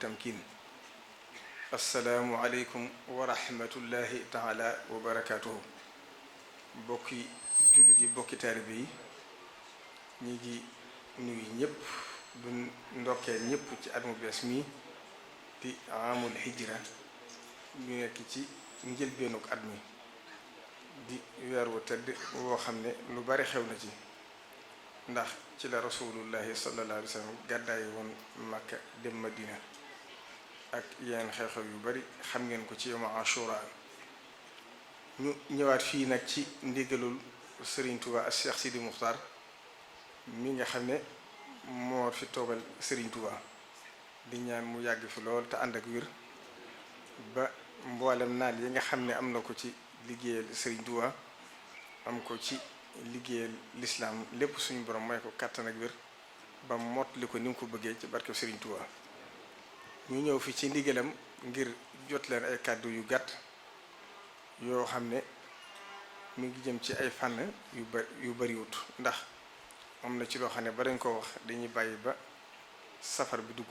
tamkin. Assalaamu aleykum wa rahmatullahi taala wa barakaatuhu. bokki jullit yi bokki taalibe yi ñi ngi nuyu ñëpp du ndokkee ñëpp ci at mu bees mi di amul hijra ñu nekk ci njëlbeenuk at mi di weer wu tëdd woo xam ne lu bari xew na ci ndax ci la rasulullahi sallallahu alayhi wa sallam gàddaayi woon Makka dem Madina ak yeneen xew-xew yu bari xam ngeen ko ci yawma Ashura. ñu ñëwaat fii nag ci ndigalul Serigne Touba ak Cheikh Sidi Muxtaar mi nga xam ne moo fi toogal Serigne Touba di ñaan mu yàgg fi lool te ànd ak wér ba mboolem naal yi nga xam ne am na ko ci liggéeyal Serigne Touba am ko ci liggéeyal lislaam lépp suñu borom may ko kàttan ak wér ba mottali ko ni mu ko bëggee ci barke Serigne Touba. ñu ñëw fi ci ndigalam ngir jot leen ay kàddu yu gàtt yoo xam ne mi ngi jëm ci ay fànn yu bariwut ndax am na ci loo xam ne ba dañ ko wax dañuy bàyyi ba safar bi dugg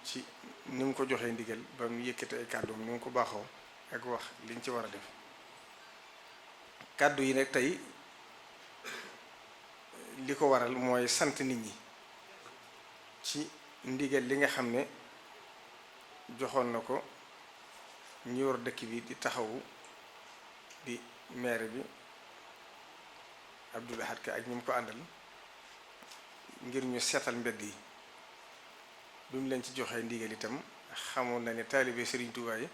ci ni mu ko joxee ndigal ba mu yëkkate ay kàddoom ni mu ko baaxoo ak wax liñ ci war a def. kàddu yi nag tey li ko waral mooy sant nit ñi ci ndigal li nga xam ne joxoon na ko ñi war dëkk bi di taxawu di maire bi Abdoul Ahad Ka ak ñi mu ko àndal ngir ñu seetal mbedd yi bi mu leen ci joxee ndigal itam xamoon na ne taalibe Serigne Touba yi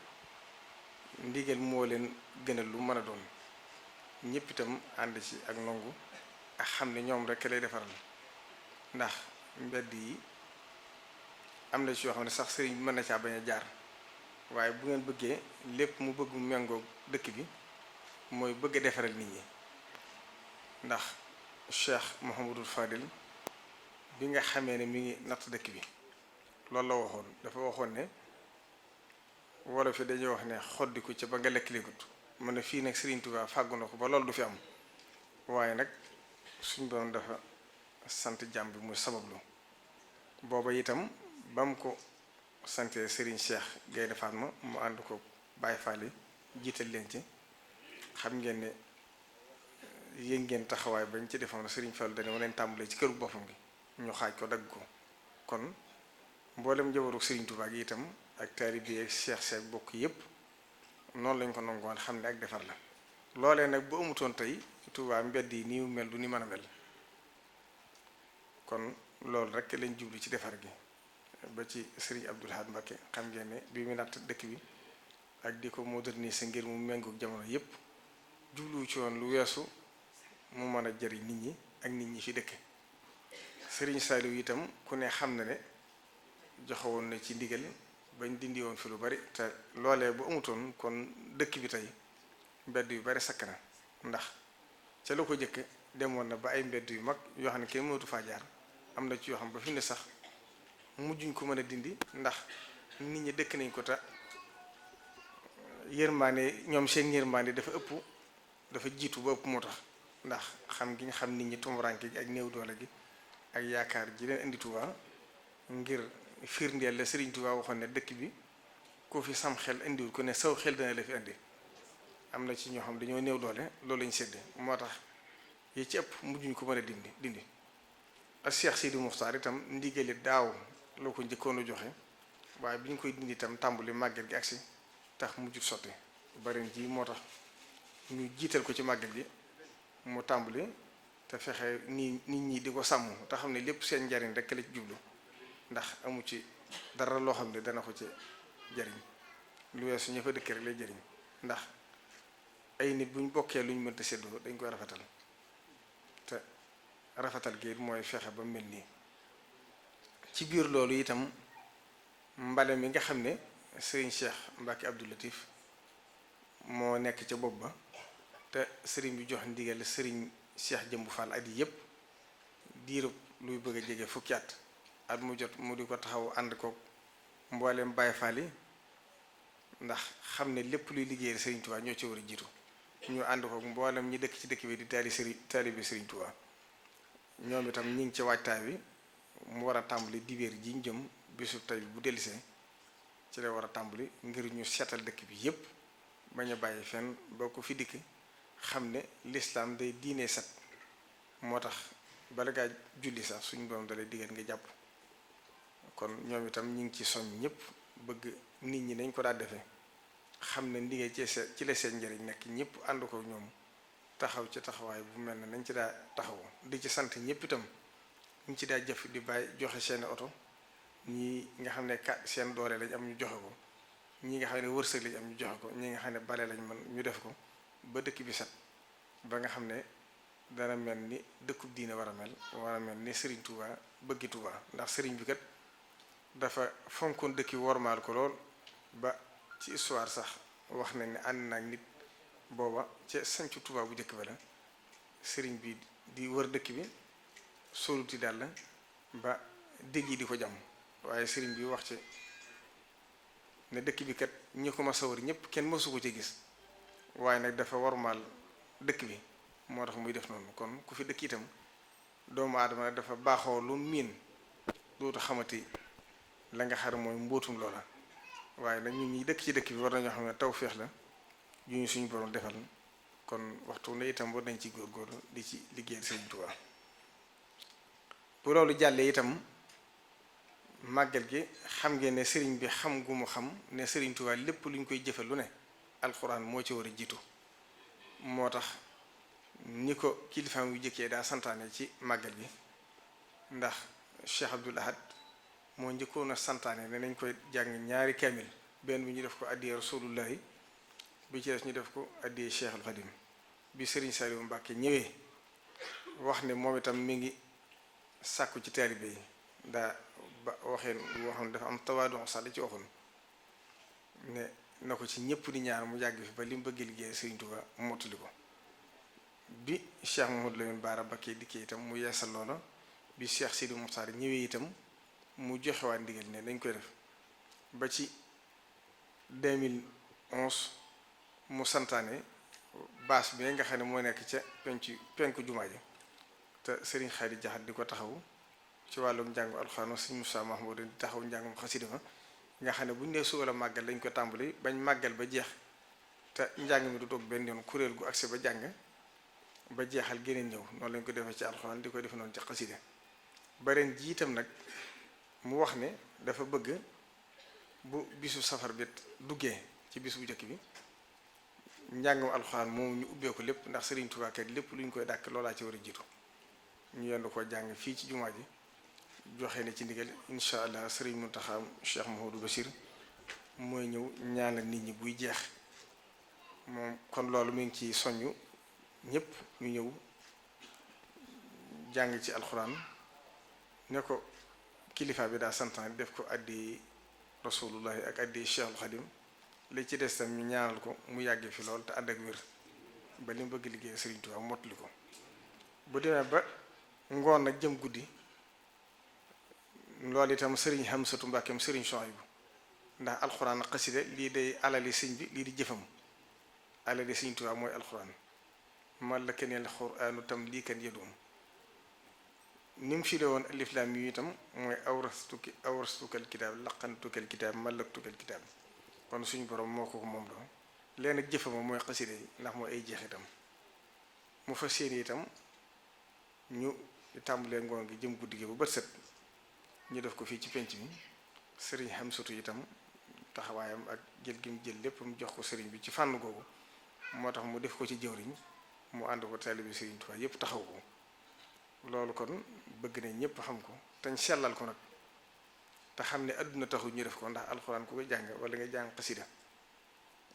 ndigal moo leen gënal lu mën a doon ñëpp itam ànd ci ak nongu ak xam ne ñoom rekk lay defaral ndax mbedd yi am na ci yoo xam ne sax sëriñ mën na caa bañ a jaar waaye bu ngeen bëggee lépp mu bëgg mu méngoo dëkk bi mooy bëgg a defaral nit ñi ndax Cheikh Mouhamadul Fadil bi nga xamee ne mi ngi natt dëkk bi loolu la waxoon dafa waxoon ne wolof yi dañuy wax ne xoddiku ca ba nga lekk léegut mu ne fii nag Serigne Touba fàggu na ko ba loolu du fi am waaye nag suñ borom dafa sant jàmm bi muy sabablu booba itam ba mu ko sante Serigne Cheikh Gaynde Fatma mu ànd ko Baye Fall jiital leen ci xam ngeen ne yéen ngeen taxawaay bañ ci defoon Serigne Fall dañu ma leen tàmbalee ci këru boppam gi ñu xaaj ko dagg ko kon mboolem jabaru Serigne Touba gi itam ak taalibe yi ak Cheikh bokk yépp noonu lañ ko nangoon xam ne ak defar la loolee nag bu amutoon tey Touba mbedd yi nii mel du ni mën a mel kon loolu rek lañ jublu ci defar gi ba ci Serigne Abdoul Ahad Mbacké xam ngeen ne bi mu natt dëkk bi ak di ko moderniser ngir mu méngoog jamono yépp jublu ci woon lu weesu mu mën a jëriñ nit ñi ak nit ñi fi dëkk. Serigne Saliou itam ku ne xam na ne joxewoon na ci ndigal bañ dindi woon fi lu bari te loolee bu amutoon kon dëkk bi tey mbedd yu bari sakk na ndax ca la ko jëkk demoon na ba ay mbedd yu mag yoo xam ne kenn mënatu faa jaar am na ci yoo xam ba fi ne sax mujjuñ ko mën a dindi ndax nit ñi dëkk nañ ko te yërmaane ñoom seen yërmaane dafa ëpp dafa jiitu ba ëpp moo tax ndax xam gi nga xam nit ñi tumuraanke gi ak néew doole gi ak yaakaar ji leen indi Touba ngir firndeel la Serigne Touba waxoon ne dëkk bi ku fi sam xel indiwul ko ne saw xel dana la fi indi am na ci ñoo xam dañoo néew doole loolu lañ sédd moo tax yi ci ëpp mujjuñ ko mën a dindi ak Cheikh Sidi Muxtaar itam ndigali daaw loo ko njëkkoon a joxe waaye bi ñu koy dindi itam tàmbali màggal gi agsi tax mujjut sotti bari ji moo tax ñu jiital ko ci màggal gi mu tàmbali te fexe nit ñi di ko sàmm te xam ne lépp seen njariñ rek la ci jublu ndax amu ci dara loo xam ne dana ko ci jariñ lu weesu ñu fa dëkk rek lay jariñ ndax ay nit buñ bokkee luñ mënta séddoo dañ koy rafetal te rafetal gi mooy fexe ba mel nii ci biir loolu itam mbale mi nga xam ne Serigne Cheikh Mbacké Abdou Latif moo nekk ca bopp ba te Serigne bi jox ndigal Serigne Cheikh Jëmbu Fall at yi yépp diirub luy bëgg a jege fukki at mu jot mu di ko taxaw ànd ko mbooleem Baye Fall yi ndax xam ne lépp luy liggéeyal Serigne Touba ñoo ci war a jiitu ñu ànd ko mboolem ñi dëkk ci dëkk bi di taalibe Serigne Touba ñoom itam ñi ngi ci waajtaay bi mu war a tàmbali dibéer ji ñu jëm bisu tey bu dellisee ci la war a tàmbali ngir ñu seetal dëkk bi yépp bañ a bàyyi fenn boo ko fi dikk xam ne lislaam day diine set. moo tax bala ngaa julli sax suñu borom dalay digal nga jàpp. kon ñoom itam ñu ngi ci soñ ñëpp bëgg nit ñi nañ ko daa defee xam ne ndigee ci la seen njëriñ nekk ñëpp ànd ko ñoom taxaw ci taxawaay bu mel ne nañ ci daa taxaw di ci sant ñëpp itam ñu ci daa jëf di bàyyi joxe seen oto ñi nga xam ne seen doole lañ am ñu joxe ko ñi nga xam ne wërsëg lañ am ñu joxe ko ñi nga xam ne bale lañ mën ñu def ko ba dëkk bi set ba nga xam ne dana mel ni dëkkub diine war a mel ni Serigne Touba bëggi Touba ndax Serigne bi kat dafa fonkoon dëkk yi wormaal ko lool ba ci histoire sax wax nañ ne ànd naag nit booba ca sancu Touba bu njëkk ba la Serigne bi di wër dëkk bi soluti dal ba dégg yi di ko jàmm waaye Serigne bi wax ci ne dëkk bi kat ñi ko ma sawar ñëpp kenn mësu ko ci gis waaye nag dafa wormaal dëkk bi moo tax muy def noonu. kon ku fi dëkk itam doomu aadama dafa baaxoo lu miin dootu xamati la nga xar mooy mbóotum loola waaye nag ñun ñi dëkk ci dëkk bi war nañoo xam ne tawféex la yu ñu suñu borom defal. kon waxtu ne itam war nañ ci góorgóorlu di ci liggéeyal Sëriñ Tuubaa. bu loolu jàllee itam màggal gi xam ngeen ne sëriñ bi xam gu mu xam ne Sëriñ Tuubaa lépp lu ñu koy jëfal lu ne alxuraan moo ci war a jiitu. moo tax ni ko kilifaam yu jëkkee daa santaane ci màggal gi ndax Cheikh Abdoul Ahad moo njëkkoon a santaane ne nañ koy jàng ñaari kaamil benn bi ñu def ko addiyee rasulullahi bi ci des ñu def ko addiyee Cheikhul Khadim bi Serigne Saliou Mbacke ñëwee wax ne moom itam mi ngi sàkku ci taalibe yi daa ba waxoon dafa am tawaadu sàll ci waxoon ne na ko ci ñëpp di ñaar mu yàgg fi ba li mu bëgg liggéey Serigne Touba mottali ko. bi Cheikh Mouhamadou Lamine Bara Mbacké dikkee itam mu yeesal loola bi Cheikh Sidi Moukhtar ñëwee itam mu joxewaat ndigal ne dañ koy def ba ci 2011 mu santaane baas bi nga xam ne moo nekk ca penku jumaa ji te Serigne Khady Diakhaté di ko taxaw ci wàllum njàngu alxuraan Serigne Moussa Mahmoud di taxaw njàngum xasida ma nga xam ne bu ñu nee suba la màggal lañ ko tàmbali bañ màggal ba jeex te njàng mi du toog benn yoon kuréel gu accès ba jàng ba jeexal geneen ñëw noonu lañ ko defee ci alxuraan di ko def noonu ci xasida ba ren ji itam nag mu wax ne dafa bëgg bu bisu safar bi duggee ci bis bu njëkk bi njàngam alxuraan moom ñu ubbee ko lépp ndax Serigne Touba kat lépp lu ñu koy dàkk loolaa ci war a jiitu ñu yendu ko jàng fii ci jumaa ji joxe ne ci ndigal incha allah Serigne Mountakha Cheikh Mouhamadou Bachir mooy ñëw ñaanal nit ñi buy jeex moom kon loolu mu ngi ci soññu ñëpp ñu ñëw jàng ci alxuraan ne ko kilifa bi daa santaan def ko addi rasulullahi ak addi Cheikhul Khadim li ci des tam ñu ñaanal ko mu yàggee fi lool te ànd ak wér ba li mu bëgg liggéey Serigne Touba mottali ko. bu demee ba ngoon nag jëm guddi loolu itam Serigne Hamsatu Mbàkkeem Serigne Souhaïbou ndax alxuraan ak xasida lii day alali sëñ bi lii di jëfam alali Serigne Touba mooy alxuraan malakanil alxuraanu tam lii kan yëdum ni mu fi woon alif laam yi itam mooy awrastukal kitaab laqantukal kitaab malaktukal kitaab kon suñu borom moo ko moom doon leen ak jëfama mooy xasida yi ndax mooy ay jeexitam mu fas yéene itam ñu tàmbalee ngoon gi jëm guddi gi bu bët set ñu def ko fii ci penc mi sëriñ Hamsatu itam taxawaayam ak jël gi mu jël lépp mu jox ko sëriñ bi ci fànn googu moo tax mu def ko ci jëwriñ mu ànd ko taalibe Sëriñ Tuubaa yépp taxaw ko loolu kon bëgg nañ ñëpp xam ko te ñu sellal ko nag te xam ne àdduna taxu ñu def ko ndax alxuraan ku koy jàng wala nga jàng xasida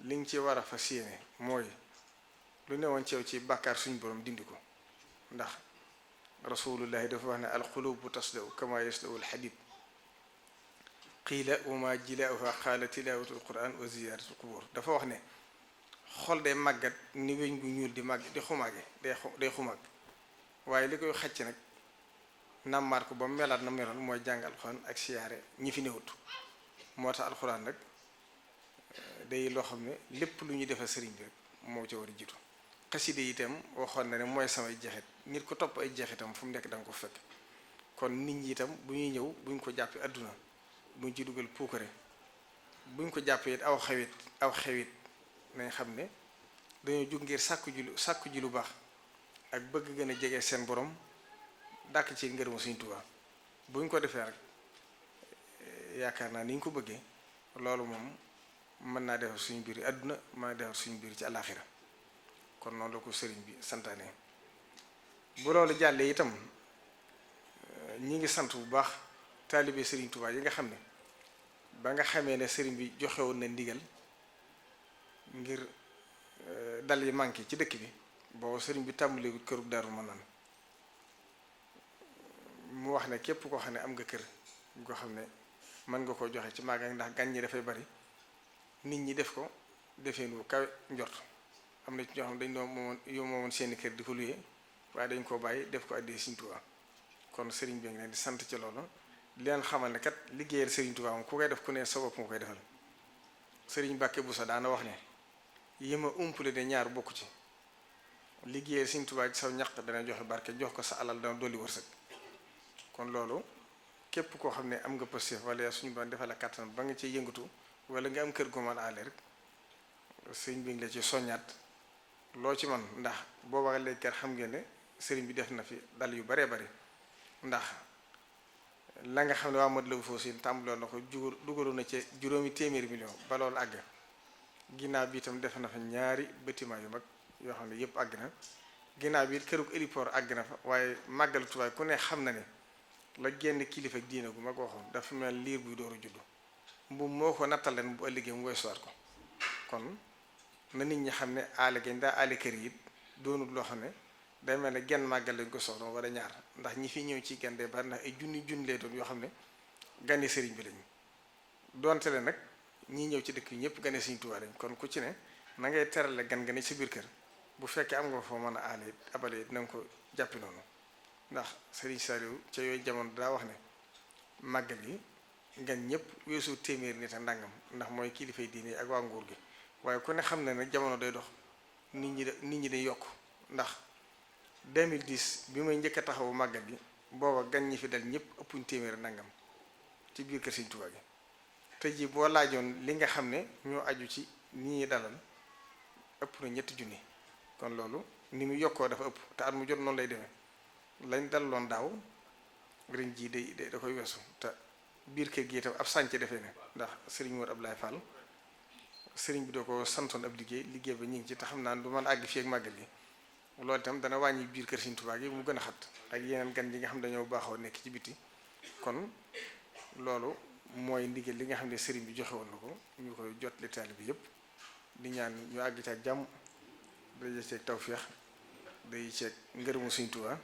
li nga ci war a fas yéene mooy lu newoon ceew ci bàkkaar suñu borom dindi ko ndax rasulullahi dafa wax ne alxulubu tasdaw kama yasdaw alxadid qiila wa ma jilaauha qaala tilawatu alquran wa ziyaratu alqubur dafa wax ne xol day màggat ni weñ gu ñuul di màgg di xumaage day xumaag waaye li koy xacc nag nàmmaat ko ba melaat na meloon mooy jàng alxuraan ak siyaare ñi fi newut moo tax alxuraan nag day loo xam ne lépp lu ñuy defal sëriñ bi rek moo ci war a jiitu xaside itam waxoon na ne mooy samay jeexit nit ko topp ay jeexitam fu mu nekk da nga ko fekk kon nit ñi itam bu ñuy ñëw buñ ko jàppee adduna buñ ci dugal puukare buñ ko jàppee it aw xewit nañ xam ne dañoo jug ngir sàkku ji lu baax ak bëgg gën a jege seen borom dàkk ci ngërëmu Sëriñ Tuubaa buñ ko defee rek yaakaar naa ni ñu ko bëggee loolu moom mën naa defar suñu biir àdduna mën naa defar suñu biir ci àllaaxira kon noonu la ko sëriñ bi santaane. bu loolu jàllee itam ñi ngi sant bu baax taalibe Sëriñ Tuubaa yi nga xam ne ba nga xamee ne sëriñ bi joxewoon na ndigal ngir dal yi manqué ci dëkk bi boobu sëriñ bi tàmbalee kërug Daaru Manaan mu wax ne képp koo xam ne am nga kër goo xam ne mën nga koo joxe ci màggal ndax gan ñi dafay bari nit ñi def ko defee nu kawe njort am na ci ñoo xam ne dañ doon moomoon seeni kër di ko luyee waaye dañ koo bàyyi def ko addee Sëriñ Tuubaa kon sëriñ bi ngi leen di sant ci loolu di leen xamal ne kat liggéeyal Sëriñ Tuubaa moom ku koy def ku ne sa bopp nga koy defal sëriñ Mbàkke Buso daana wax ne yéma umpule de ñaar bokku ci liggéeyal Sëriñ Tuubaa ci saw ñaq dana joxe barke jox ko sa alal dana dolli wërsëg kon loolu képp koo xam ne am nga pëstéef wala suñu ba defal la kàttan ba nga ci yëngatu wala nga am kër gu mën a àlle rek sëriñ bi ngi la ci soññaat loo ci man ndax booba léegi kat xam ngeen ne sëriñ bi def na fi dal yu baree bari ndax la nga xam ne waa mat la foofu si tàmbaloon na ko dugaloon na ci juróomi téeméeri million ba loolu àgg ginnaaw bi itam def na fa ñaari bâtiment yu mag yoo xam ne yëpp àgg na ginnaaw bi kërug héliport àgg na fa waaye màggalu Tuubaa ku ne xam na ne la génn kilifa ak diine gu mag waxoon dafa mel liir buy dooru juddu mbubb moo ko nattal leen bu ëllëgee mu weesuwaat ko kon na nit ñi xam ne aale gañ daa aale kër yi doonul loo xam ne day mel ne genn màggal lañ ko soxla wala ñaar ndax ñi fi ñëw ci gan de bari ndax ay junni lay doon yoo xam ne gane sëriñ bi lañ doonte le nag ñi ñëw ci dëkk yi ñëpp gane Sëriñ Tuubaa lañ kon ku ci ne na ngay terale gan nga ne sa biir kër bu fekkee am nga foo mën a aale it abale it na nga ko jàppi noonu ndax Sëriñ Saliou ca yooyu jamono daa wax ne màggal yi gan ñëpp weesu téeméer nit a ndàngam ndax mooy kilifay diine ak waa nguur gi waaye ku ne xam ne nag jamono day dox nit ñi day yokk ndax 2010 bi may njëkk a taxawu màggal gi booba gan ñi fi dal ñëpp ëppuñ téeméer ndàngam ci biir kër Sëriñ Tuubaa gi te ji boo laajoon li nga xam ne ñoo aju ci ñi ñi dalal ëpp na 3 junni kon loolu ni mu yokkoo dafa ëpp te at mu jot noonu lay demee lañ daloon daaw ren jii day da koy weesu te biir kër gi itam ab sànce defee ne ndax sëriñ Mor Abdoulaye Fall sëriñ bi doo ko santoon ab liggéey ba ñu ngi ci te xam naa du mën a àgg fii ak màggal gi loolu itam dana wàññi biir kër Sëriñ Tuubaa gi mu gën a xat ak yeneen gan yi nga xam dañoo baaxoo nekk ci biti kon loolu mooy ndigal li nga xam ne sëriñ bi joxe woon na ko ñu koy jot li taalibe bi yëpp di ñaan ñu àgg ci ak jàmm day ceeg tawféex day ceeg ngërëmu Sëriñ Tuubaa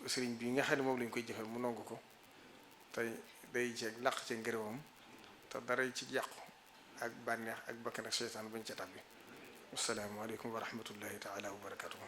sëriñ bi nga xam ne moom lañ koy jëfal mu nangu ko tey day ceeg làq ceeg ngërëmam te dara ci yàqu ak bànneex ak bakkan ak seytaan bañ ca tàbbi assalaamu aleykum wa rahmatullahi taala wa barakatuhu